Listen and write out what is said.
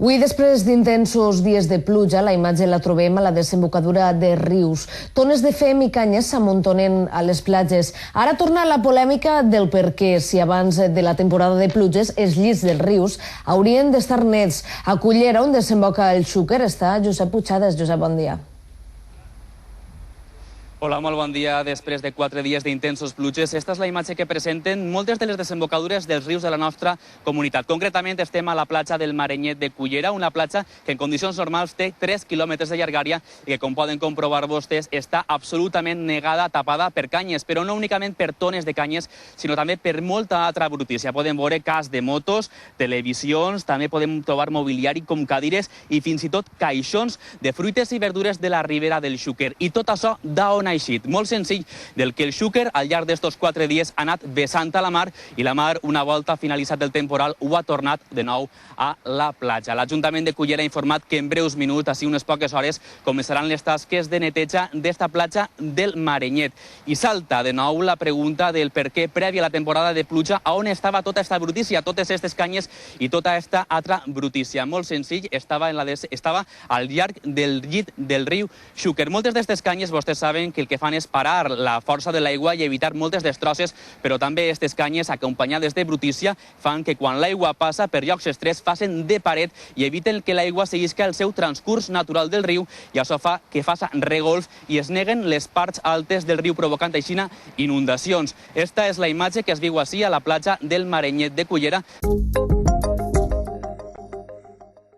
Avui, després d'intensos dies de pluja, la imatge la trobem a la desembocadura de rius. Tones de fem i canyes s'amuntonen a les platges. Ara torna la polèmica del per què, si abans de la temporada de pluges els llits dels rius haurien d'estar nets. A Cullera, on desemboca el Xúquer, està Josep Puigades. Josep, bon dia. Hola, molt bon dia. Després de 4 dies d'intensos pluges, esta és la imatge que presenten moltes de les desembocadures dels rius de la nostra comunitat. Concretament estem a la platja del Marenyet de Cullera, una platja que en condicions normals té 3 quilòmetres de llargària i que, com poden comprovar vostès, està absolutament negada, tapada per canyes, però no únicament per tones de canyes, sinó també per molta altra brutícia. Podem veure cas de motos, televisions, també podem trobar mobiliari com cadires i fins i tot caixons de fruites i verdures de la ribera del Xúquer. I tot això d'on ha eixit? Molt senzill, del que el Xúquer al llarg d'estos 4 dies ha anat vessant a la mar i la mar, una volta finalitzat el temporal, ho ha tornat de nou a la platja. L'Ajuntament de Cullera ha informat que en breus minuts, així unes poques hores, començaran les tasques de neteja d'esta platja del Marenyet. I salta de nou la pregunta del per què, prèvia a la temporada de pluja, a on estava tota aquesta brutícia, totes aquestes canyes i tota aquesta altra brutícia. Molt senzill, estava al llarg del llit del riu Xúquer. Moltes d'aquestes canyes, vostès saben que el que fan és parar la força de l'aigua i evitar moltes destrosses, però també aquestes canyes, acompanyades de brutícia, fan que quan l'aigua passa per llocs estrets facin de paret i eviten que l'aigua seguisca el seu transcurs natural del riu, i això fa que faça regolf i es neguen les parts altes del riu, provocant així inundacions. Esta és la imatge que es viu així a la platja del Marenyet de Cullera.